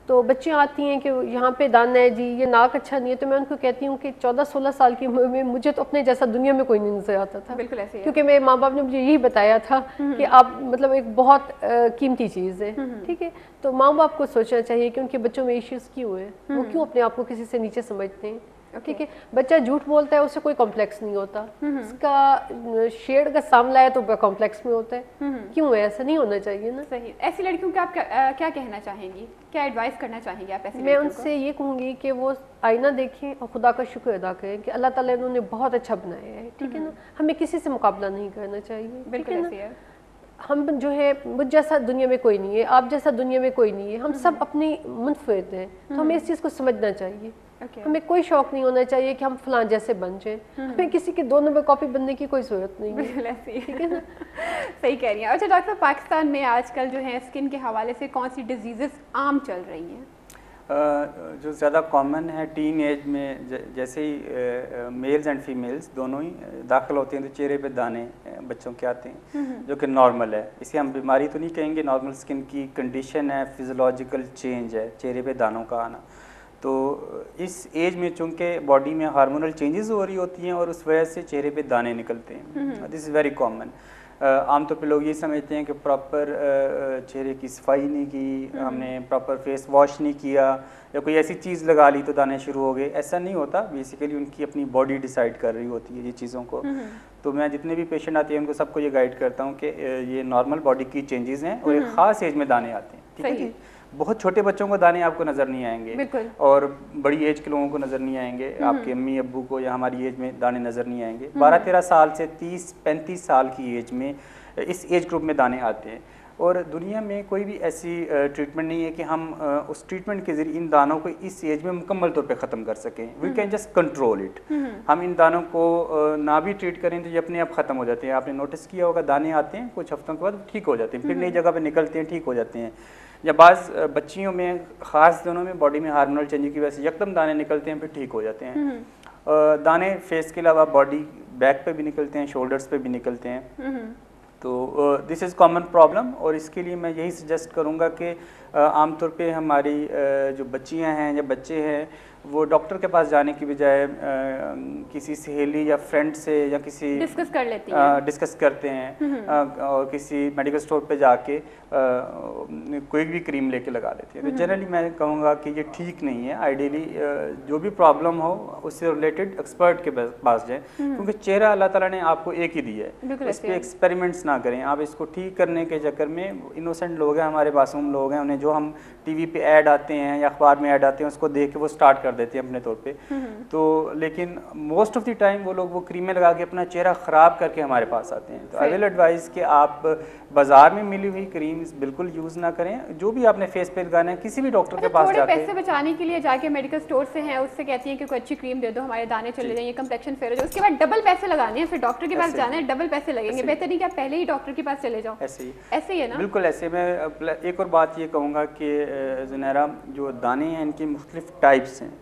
तो बच्चियाँ आती हैं कि यहाँ पे दाना है जी, ये नाक अच्छा नहीं है, तो मैं उनको कहती हूँ कि 14-16 साल की उम्र में मुझे तो अपने जैसा दुनिया में कोई नहीं नजर आता था। बिल्कुल ऐसे ही है। क्योंकि मेरे माँ बाप ने मुझे यही बताया था कि आप मतलब एक बहुत कीमती चीज़ है, ठीक है। तो माँ बाप को सोचना चाहिए कि उनके बच्चों में इश्यूज क्यों है, वो क्यों अपने आप को किसी से नीचे समझते हैं, ठीक है। बच्चा झूठ बोलता है, उससे कोई कॉम्प्लेक्स नहीं होता, उसका शेड का सामला है तो कॉम्प्लेक्स में होता है, क्यों है? ऐसा नहीं होना चाहिए ना। सही। ऐसी लड़कियों को आप क्या कहना चाहेंगी, क्या एडवाइस करना चाहेंगी आप ऐसी मैं उनसे ये कहूँगी कि वो आईना देखें और खुदा का शुक्र अदा करें कि अल्लाह ताला ने उन्हें बहुत अच्छा बनाया है, ठीक है ना। हमें किसी से मुकाबला नहीं करना चाहिए, ठीक है ना। हम जो है, मुझ जैसा दुनिया में कोई नहीं है, आप जैसा दुनिया में कोई नहीं है, हम सब अपनी मुनफरिद हैं, तो हमें इस चीज़ को समझना चाहिए। हमें कोई शौक नहीं होना चाहिए कि हम फलां जैसे बन जाएं, हमें किसी के 2 नंबर कॉपी बनने की कोई जरूरत नहीं है, ठीक है ना। सही कह रही हैं। अच्छा डॉक्टर, पाकिस्तान में आजकल जो है स्किन के हवाले से कौन सी डिजीजेस आम चल रही हैं? जो ज़्यादा कॉमन है टीन एज में, जैसे ही मेल्स एंड फीमेल्स दोनों ही दाखिल होते हैं तो चेहरे पे दाने बच्चों के आते हैं, जो कि नॉर्मल है। इसे हम बीमारी तो नहीं कहेंगे, नॉर्मल स्किन की कंडीशन है, फिजियोलॉजिकल चेंज है चेहरे पे दानों का आना। तो इस एज में चूँकि बॉडी में हार्मोनल चेंजेस हो रही होती हैं और उस वजह से चेहरे पे दाने निकलते हैं। This is very common. आमतौर पे लोग ये समझते हैं कि प्रॉपर चेहरे की सफाई नहीं की, हमने प्रॉपर फेस वॉश नहीं किया या कोई ऐसी चीज़ लगा ली तो दाने शुरू हो गए। ऐसा नहीं होता, बेसिकली उनकी अपनी बॉडी डिसाइड कर रही होती है ये चीज़ों को। तो मैं जितने भी पेशेंट आते हैं उनको सबको ये गाइड करता हूँ कि ये नॉर्मल बॉडी की चेंजेस हैं और एक ख़ास एज में दाने आते हैं, ठीक है जी। बहुत छोटे बच्चों को दाने आपको नज़र नहीं आएंगे और बड़ी एज के लोगों को नज़र नहीं आएंगे, आपके अम्मी अब्बू को या हमारी एज में दाने नज़र नहीं आएंगे। 12-13 साल से 30-35 साल की एज में इस एज ग्रुप में दाने आते हैं। और दुनिया में कोई भी ऐसी ट्रीटमेंट नहीं है कि हम उस ट्रीटमेंट के ज़रिए इन दानों को इस एज में मुकम्मल तौर पे ख़त्म कर सकें। We can just control it. हम इन दानों को ना भी ट्रीट करें तो ये अपने आप ख़त्म हो जाते हैं। आपने नोटिस किया होगा, दाने आते हैं कुछ हफ्तों के बाद ठीक हो जाते हैं, फिर नई जगह पर निकलते हैं, ठीक हो जाते हैं। या बाज़ बच्चियों में, ख़ास दिनों में बॉडी में हार्मोनल चेंज की वजह से यकदम दाने निकलते हैं, फिर ठीक हो जाते हैं। दाने फेस के अलावा बॉडी बैक पे भी निकलते हैं, शोल्डर्स पे भी निकलते हैं। तो दिस इज़ कॉमन प्रॉब्लम और इसके लिए मैं यही सजेस्ट करूँगा कि आमतौर पे हमारी जो बच्चियाँ हैं या बच्चे हैं वो डॉक्टर के पास जाने की बजाय किसी सहेली या फ्रेंड से या किसी डिस्कस करते हैं और किसी मेडिकल स्टोर पे जाके कोई भी क्रीम लेके लगा लेते हैं। तो जनरली मैं कहूँगा कि ये ठीक नहीं है। आइडियली जो भी प्रॉब्लम हो उससे रिलेटेड एक्सपर्ट के पास जाएं, क्योंकि चेहरा अल्लाह ताला ने आपको एक ही दिया है, इस पर एक्सपेरिमेंट्स ना करें। आप इसको ठीक करने के चक्कर में, इनोसेंट लोग हैं हमारे, मासूम लोग हैं, उन्हें जो हम टीवी पे ऐड आते हैं या अखबार में ऐड आते हैं उसको देख के वो स्टार्ट कर देते हैं अपने तौर पे। तो लेकिन मोस्ट ऑफ द टाइम वो लोग वो क्रीमें लगा के अपना चेहरा ख़राब करके हमारे पास आते हैं। तो आई विल एडवाइस कि आप बाजार में मिली हुई क्रीम्स बिल्कुल यूज़ ना करें। जो भी आपने फेस पे लगाना है किसी भी डॉक्टर के पास जाके, पैसे बचाने के लिए जाके मेडिकल स्टोर से हैं उससे कहती हैं कि कोई अच्छी क्रीम दे दो, हमारे दाने चले जाएंगे, कंप्लेक्शन फेयर हो जाए, उसके बाद डबल पैसे लगाने हैं, फिर डॉक्टर के पास जाना है, डबल पैसे लगेंगे। बेहतर नहीं कि आप पहले ही डॉक्टर के पास चले जाओ। ऐसे ही है ना? बिल्कुल ऐसे। मैं एक और बात ये कहूँगा कि ज़ुनैरा, जो दाने हैं इनकी मुख्तलिफ टाइप्स हैं।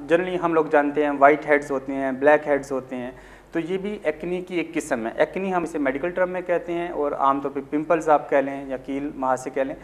जनरली हम लोग जानते हैं वाइट हेड्स होते हैं, ब्लैक हेड्स होते हैं, तो ये भी एक्नी की एक किस्म है। एक्नी हम इसे मेडिकल टर्म में कहते हैं और आमतौर पे पिंपल्स आप कह लें या कील महासे कह लें।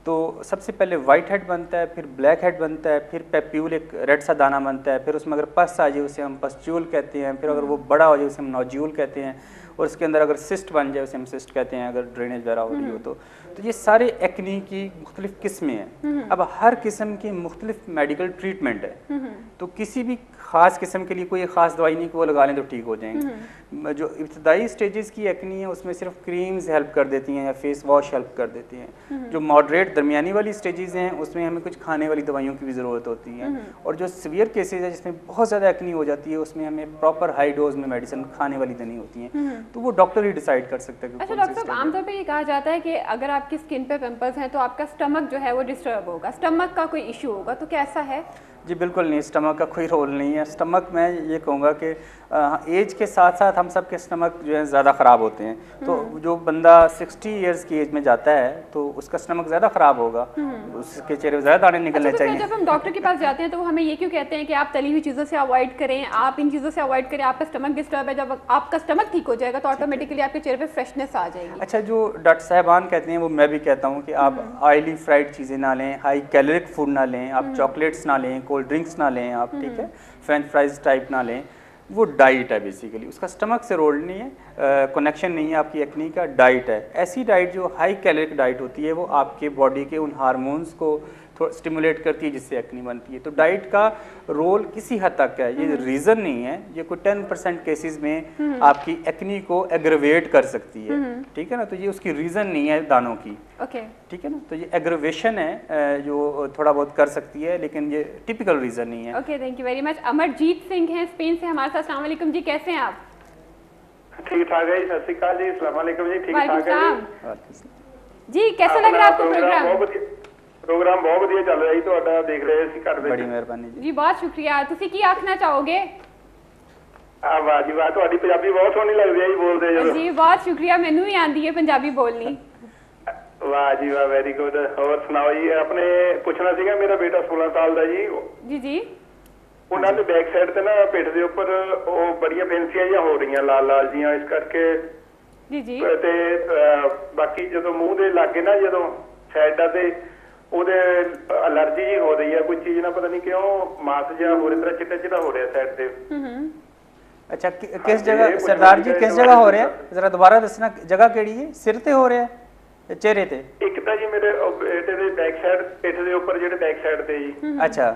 तो सबसे पहले वाइट हेड बनता है, फिर ब्लैक हेड बनता है, फिर पेप्यूल एक रेड सा दाना बनता है, फिर उसमें अगर पस आ जाए उसे हम पस्ट्यूल कहते हैं, फिर अगर वो बड़ा हो जाए उसे हम नोड्यूल कहते हैं, और उसके अंदर अगर सिस्ट बन जाए उसे हम सिस्ट कहते हैं अगर ड्रेनेज वगैरह हो रही हो तो ये सारे एक्नी की मुख्तलिफ किस्में हैं। अब हर किस्म की मुख्तलिफ मेडिकल ट्रीटमेंट है, तो किसी भी ख़ास किस्म के लिए कोई ख़ास दवाई नहीं कि वो लगा लें तो ठीक हो जाएंगे। जो इब्तदाई स्टेजेस की एक्नी है उसमें सिर्फ क्रीम्स हेल्प कर देती हैं या फेस वॉश हेल्प कर देती हैं। जो मॉडरेट दरमियानी वाली स्टेजेस हैं उसमें हमें कुछ खाने वाली दवाइयों की भी ज़रूरत होती है, और जो सीवियर केसेज है जिसमें बहुत ज़्यादा एक्नी हो जाती है उसमें हमें प्रॉपर हाई डोज में मेडिसिन खाने वाली देनी होती है। तो वो डॉक्टर ही डिसाइड कर सकते हैं। अच्छा डॉक्टर साहब, आमतौर पर ये कहा जाता है कि अगर आपकी स्किन पे पिंपल्स हैं तो आपका स्टमक जो है वो डिस्टर्ब होगा, स्टमक का कोई इशू होगा, तो क्या ऐसा है? जी बिल्कुल नहीं, स्टमक का कोई रोल नहीं है। स्टमक मैं ये कहूँगा कि एज के साथ साथ हम सब के स्टमक जो है ज़्यादा ख़राब होते हैं। तो जो बंदा 60 इयर्स की एज में जाता है तो उसका स्टमक ज़्यादा ख़राब होगा, उसके चेहरे में ज़्यादा दाने निकलने अच्छा, चाहिए। जब हम डॉक्टर के पास जाते हैं तो वो हमें ये क्यों कहते हैं कि आप तली हुई चीज़ों से अवॉइड करें, आप इन चीज़ों से अवॉइड करें, आपका स्टमक डिस्टर्ब है, जब आपका स्टमक ठीक हो जाएगा तो ऑटोमेटिकली आपके चेहरे पे फ्रेशनेस आ जाएगी। अच्छा, जो डॉक्टर साहबान कहते हैं वो मैं भी कहता हूँ कि आप ऑयली फ्राइड चीज़ें ना लें, हाई कैलोरिक फूड ना लें, आप चॉकलेट्स ना लें, कोल्ड ड्रिंक्स ना लें आप, ठीक है, फ्रेंच फ्राइज टाइप ना लें। वो डाइट है बेसिकली, उसका स्टमक से रोल नहीं है, कनेक्शन नहीं है आपकी एक्नी का, डाइट है। ऐसी डाइट जो हाई कैलोरिक डाइट होती है वो आपके बॉडी के उन हार्मोन्स को थोड़ा स्टिमुलेट करती है जिससे एक्नी बनती है। तो डाइट का रोल किसी हद तक है, ये रीज़न नहीं है, ये कोई 10% केसेस में आपकी एक्नी को एग्रवेट कर सकती है, ठीक है ना। तो ये उसकी रीज़न नहीं है दानों की, ओके, ठीक है ना। तो ये एग्रवेशन है जो थोड़ा बहुत कर सकती है, लेकिन ये टिपिकल रीज़न नहीं है। Okay, thank you very much. Amarjeet Singh हैं स्पेन से हमारे साथ। अस्सलाम वालेकुम जी, कैसे हैं आप? ठीक ठाक है, सत श्री अकाल जी, अस्सलाम वालेकुम जी, ठीक ठाक है जी। कैसा लग रहा है आपको प्रोग्राम? प्रोग्राम बहुत ਵਧੀਆ ਚੱਲ ਰਿਹਾ ਜੀ ਤੁਹਾਡਾ, ਦੇਖ ਰਹੇ ਸੀ ਘਰ ਵਿੱਚ। बड़ी मेहरबानी जी, बहुत शुक्रिया। ਤੁਸੀਂ ਕੀ ਆਖਣਾ ਚਾਹੋਗੇ? ਆ ਵਾਹ ਜੀ ਵਾਹ, ਤੁਹਾਡੀ ਪੰਜਾਬੀ ਬਹੁਤ ਸੋਹਣੀ ਲੱਗਦੀ ਹੈ ਜੀ ਬੋਲਦੇ ਜਦੋਂ। ਜੀ ਬਹੁਤ ਸ਼ੁਕਰੀਆ, ਮੈਨੂੰ ਵੀ ਆਂਦੀ ਹੈ ਪੰਜਾਬੀ ਬੋਲਣੀ। ਵਾਹ ਜੀ ਵਾਹ, ਵੈਰੀ ਗੁੱਡ। ਹੋਰ ਸੁਣਾਓ ਜੀ, ਆਪਣੇ ਪੁੱਛਣਾ ਸੀਗਾ, ਮੇਰਾ ਬੇਟਾ 16 ਸਾਲ ਦਾ ਜੀ। ਜੀ ਜੀ। ਉਹਨਾਂ ਦੇ ਬੈਕ ਸਾਈਡ ਤੇ ਨਾ ਪਿੱਠ ਦੇ ਉੱਪਰ ਉਹ ਬੜੀਆਂ ਫੈਂਸੀਆਂ ਜਿਹੀਆਂ ਹੋ ਰਹੀਆਂ, ਲਾਲ ਲਾਲ ਜੀਆਂ, ਇਸ ਕਰਕੇ ਜੀ ਜੀ। ਤੇ ਬਾਕੀ ਜਦੋਂ ਮੂੰਹ ਦੇ ਲਾਗੇ ਨਾ, ਜਦੋਂ ਸਾਈਡਾਂ ਤੇ ਉਹਦੇ ਅਲਰਜੀ ਜੀ ਹੋ ਰਹੀ ਹੈ, ਕੋਈ ਚੀਜ਼ ਨਾ ਪਤਾ ਨਹੀਂ ਕਿਉਂ ਮਾਸ ਜਿਹਾ ਹੋਰ ਇਸ ਤਰ੍ਹਾਂ ਚਿੱਟਾ ਚਿੱਟਾ ਹੋ ਰਿਹਾ ਸਾਈਡ ਤੇ। अच्छा, किस जगह सरदार जी, किस जगह हो रहा है? जरा दोबारा दसना, जगह केड़ी है? सिर ते हो रहा है, चेहरे ते? ਇੱਕ ਤਾਂ ਜੀ ਮੇਰੇ ਬੇਟੇ ਦੇ ਬੈਕ ਸਾਈਡ ਪਿੱਠ ਦੇ ਉੱਪਰ, ਜਿਹੜੇ ਬੈਕ ਸਾਈਡ ਤੇ ਜੀ। अच्छा,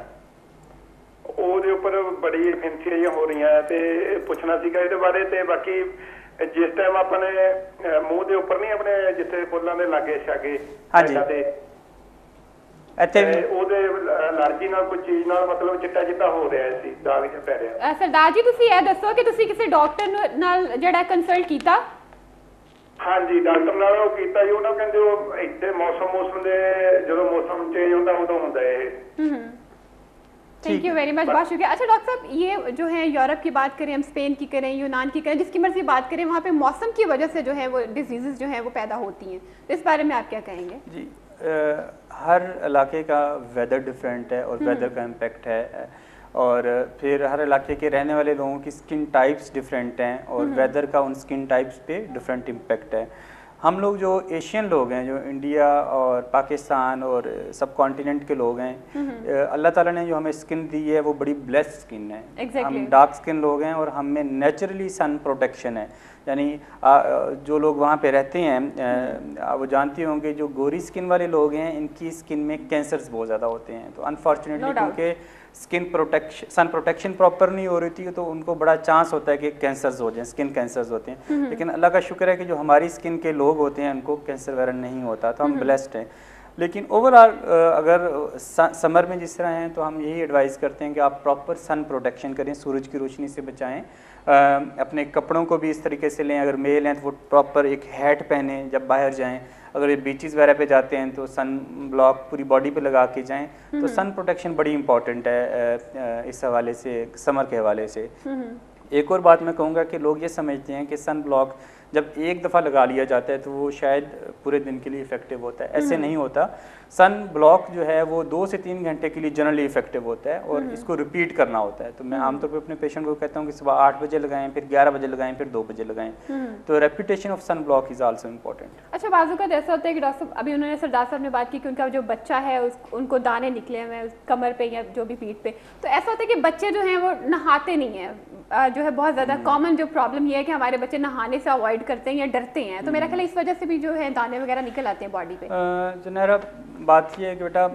ਉਹਦੇ ਉੱਪਰ ਬੜੀ ਫੈਂਸੀਆਂ ਜਿਹੀਆਂ ਹੋ ਰਹੀਆਂ ਤੇ ਪੁੱਛਣਾ ਸੀਗਾ ਇਹਦੇ ਬਾਰੇ। ਤੇ ਬਾਕੀ ਜਿਸ ਟਾਈਮ ਆਪਣੇ ਮੂੰਹ ਦੇ ਉੱਪਰ ਨਹੀਂ, ਆਪਣੇ ਜਿੱਥੇ ਫੁੱਲਾਂ ਦੇ ਲਾਗੇ ਛਾਗੇ ਹਾਂਜੀ। ਤੇ ਇੱਥੇ ਉਹਦੇ ਅਲਰਜੀ ਨਾਲ ਕੋਈ ਚੀਜ਼ ਨਾਲ ਮਤਲਬ ਚਿੱਟਾ ਚਿੱਟਾ ਹੋ ਰਿਹਾ ਸੀ, ਦਾਗ ਜਿਹਾ ਪੈ ਰਿਹਾ। ਸਰਦਾਰ ਜੀ, ਤੁਸੀਂ ਇਹ ਦੱਸੋ ਕਿ ਤੁਸੀਂ ਕਿਸੇ ਡਾਕਟਰ ਨਾਲ ਜਿਹੜਾ ਕੰਸਲਟ ਕੀਤਾ? ਹਾਂਜੀ, ਡਾਕਟਰ ਨਾਲ ਉਹ ਕੀਤਾ ਜੀ। ਉਹਨਾਂ ਕਹਿੰਦੇ ਉਹ ਇੱਥੇ मौसम ਦੇ ਜਦੋਂ मौसम ਚੇਂਜ ਹੁੰਦਾ ਉਦੋਂ ਹੁੰਦਾ ਇਹ। थैंक यू वेरी मच, बहुत शुक्रिया। अच्छा डॉक्टर साहब, ये जो है यूरोप की बात करें, हम स्पेन की करें, यूनान की करें, जिसकी मर्जी बात करें, वहाँ पे मौसम की वजह से जो है वो डिजीज़ जो है वो पैदा होती हैं, तो इस बारे में आप क्या कहेंगे? जी, हर इलाके का वेदर डिफरेंट है और वेदर का इम्पेक्ट है, और फिर हर इलाके के रहने वाले लोगों की स्किन टाइप्स डिफरेंट हैं और वेदर का उन स्किन टाइप्स पे डिफरेंट इम्पेक्ट है। हम लोग जो एशियन लोग हैं, जो इंडिया और पाकिस्तान और सब कॉन्टिनेंट के लोग हैं, अल्लाह ताला ने जो हमें स्किन दी है वो बड़ी ब्लेस्ड स्किन है। Exactly. हम डार्क स्किन लोग हैं और हम में नेचुरली सन प्रोटेक्शन है, यानी जो लोग वहाँ पे रहते हैं वो जानते होंगे, जो गोरी स्किन वाले लोग हैं इनकी स्किन में कैंसर्स बहुत ज़्यादा होते हैं। तो अनफॉर्चुनेटली क्योंकि skin protection, sun protection proper नहीं हो रही थी, तो उनको बड़ा चांस होता है कि कैंसर्स हो जाएं, स्किन कैंसर्स होते हैं। लेकिन अल्लाह का शुक्र है कि जो हमारी स्किन के लोग होते हैं उनको कैंसर वगैरह नहीं होता, तो हम ब्लेस्ड हैं। लेकिन ओवरऑल अगर समर में जिस तरह हैं तो हम यही एडवाइस करते हैं कि आप प्रॉपर सन प्रोटेक्शन करें, सूरज की रोशनी से बचाएं, अपने कपड़ों को भी इस तरीके से लें। अगर मेल हैं तो वो प्रॉपर एक हैट पहने जब बाहर जाएं, अगर ये बीचेस वगैरह पे जाते हैं तो सन ब्लॉक पूरी बॉडी पे लगा के जाएं। तो सन प्रोटेक्शन बड़ी इंपॉर्टेंट है इस हवाले से, समर के हवाले से। एक और बात मैं कहूँगा कि लोग ये समझते हैं कि सन ब्लॉक जब एक दफ़ा लगा लिया जाता है तो वो शायद पूरे दिन के लिए इफ़ेक्टिव होता है, ऐसे नहीं होता। सन ब्लॉक जो है वो 2 से 3 घंटे के लिए जनरली इफेक्टिव होता है और इसको रिपीट करना होता है। तो मैं आमतौर पर अपने पेशेंट को कहता हूँ कि सुबह 8 बजे लगाएं, फिर 11 बजे लगाएं, फिर 2 बजे लगाएं। तो repetition of sun block is also important. अच्छा, बाजू का ऐसा होता है कि डॉक्टर साहब, अभी उन्होंने सरदार साहब ने बात की कि उनका जो बच्चा है उनको दाने निकले हुए हैं कमर पे या जो भी पीठ पे, तो ऐसा होता है कि बच्चे जो हैं वो नहाते नहीं हैं, जो है बहुत ज़्यादा कॉमन जो प्रॉब्लम ये है कि हमारे बच्चे नहाने से अवॉइड करते हैं या डरते हैं, तो मेरा ख्याल है इस वजह से भी जो है दाने वगैरह निकल आते हैं बॉडी पे। जुनैरा, बात ये है कि बेटा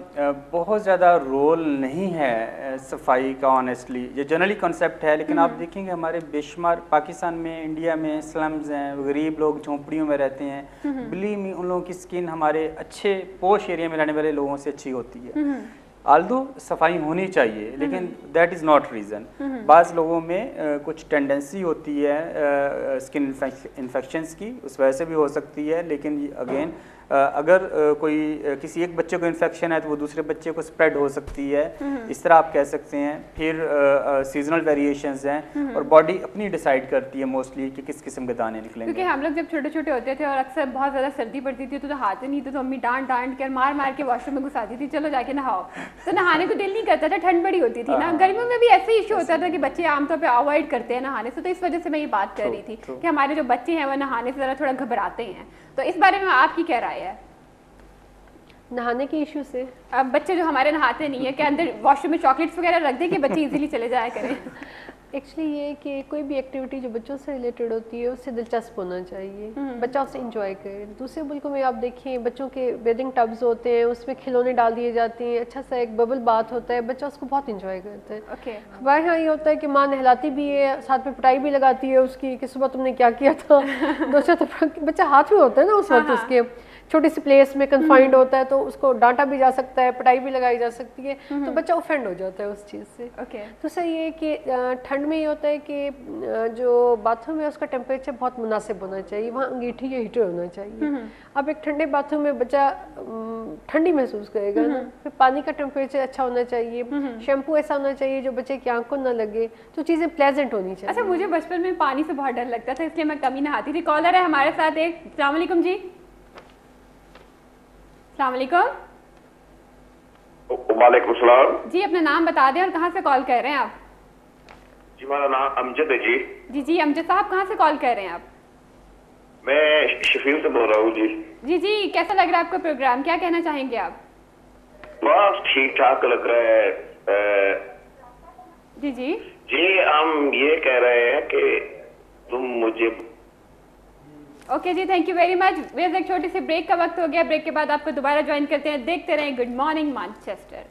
बहुत ज़्यादा रोल नहीं है सफाई का, ऑनेस्टली ये जनरली कॉन्सेप्ट है, लेकिन आप देखेंगे हमारे बेशुमार पाकिस्तान में, इंडिया में स्लम्स हैं, गरीब लोग झोंपड़ियों में रहते हैं, बिलीव मी उन लोगों की स्किन हमारे अच्छे पोश एरिया में रहने वाले लोगों से अच्छी होती है। आल्दो सफाई होनी चाहिए, लेकिन दैट इज़ नॉट रीज़न। बाज़ लोगों में कुछ टेंडेंसी होती है स्किन इन्फेक्शंस की, उस वजह से भी हो सकती है, लेकिन अगेन अगर कोई किसी एक बच्चे को इन्फेक्शन है तो वो दूसरे बच्चे को स्प्रेड हो सकती है, इस तरह आप कह सकते हैं। फिर सीजनल वेरिएशंस हैं और बॉडी अपनी डिसाइड करती है मोस्टली कि किस किस्म के दाने निकलेंगे। क्योंकि हम लोग जब छोटे छोटे होते थे और अक्सर बहुत ज़्यादा सर्दी पड़ती थी तो नहाते नहीं थे, तो मम्मी डांट डांट कर मार मार के वॉशरूम में घुसाती थी, चलो जाके नहाओ। तो नहाने को दिल नहीं करता था, ठंड बड़ी होती थी ना। गर्मियों में भी ऐसे इशू होता था कि बच्चे आमतौर पर अवॉइड करते हैं नहाने से, तो इस वजह से मैं ये बात कर रही थी कि हमारे जो बच्चे हैं वो नहाने से ज़रा थोड़ा घबराते हैं। तो इस बारे में आपकी क्या राय है? नहाने के इशू से अब बच्चे जो हमारे नहाते नहीं है, क्या अंदर वॉशरूम में चॉकलेट्स वगैरह रख दें कि बच्चे इजीली चले जाया करें? एक्चुअली ये कि कोई भी एक्टिविटी जो बच्चों से रिलेटेड होती है उससे दिलचस्प होना चाहिए, बच्चा उससे इंजॉय करे। दूसरे मुल्कों में आप देखिए बच्चों के बेदिंग टब्स होते हैं, उसमें खिलौने डाल दिए जाते हैं, अच्छा सा एक बबल बाथ होता है, बच्चा उसको बहुत इंजॉय करता है। हमारे यहाँ ये होता है कि माँ नहलाती भी है, साथ में पिटाई भी लगाती है उसकी कि सुबह तुमने क्या किया था। दूसरा तो बच्चा हाथ में होता है ना उस वक्त, उसके छोटी सी प्लेस में कन्फाइंड होता है, तो उसको डांटा भी जा सकता है, पिटाई भी लगाई जा सकती है, तो बच्चा ऑफेंड हो जाता है उस चीज़ से। तो सही है कि ठंड में ये होता है कि जो बाथरूम है उसका टेम्परेचर बहुत मुनासिब होना चाहिए, वहाँ अंगीठी या हीटर होना चाहिए। अब एक ठंडे बाथरूम में बच्चा ठंडी महसूस करेगा ना, फिर पानी का टेम्परेचर अच्छा होना चाहिए, शैम्पू ऐसा होना चाहिए जो बच्चे की आंख को ना लगे, तो चीज़ें प्लेजेंट होनी चाहिए। अच्छा, मुझे बचपन में पानी से बहुत डर लगता था, इसलिए मैं कम ही नहाती थी। कॉलर है हमारे साथ एक। अस्सलाम वालेकुम जी। वालेकुम सलाम जी, अपना नाम बता दें और कहाँ से कॉल कर रहे हैं आप? जी, मेरा नाम अमजद है जी। जी जी अमजद साहब, कहाँ से कॉल कर रहे हैं आप? मैं शफील से बोल रहा हूँ जी। जी जी, कैसा लग रहा है आपका प्रोग्राम, क्या कहना चाहेंगे आप? बस ठीक ठाक लग रहा है। जी जी जी, हम ये कह रहे हैं कि तुम मुझे ओके जी, थैंक यू वेरी मच। वैसे एक छोटी सी ब्रेक का वक्त हो गया, ब्रेक के बाद आपको दोबारा ज्वाइन करते हैं। देखते रहें गुड मॉर्निंग मैनचेस्टर।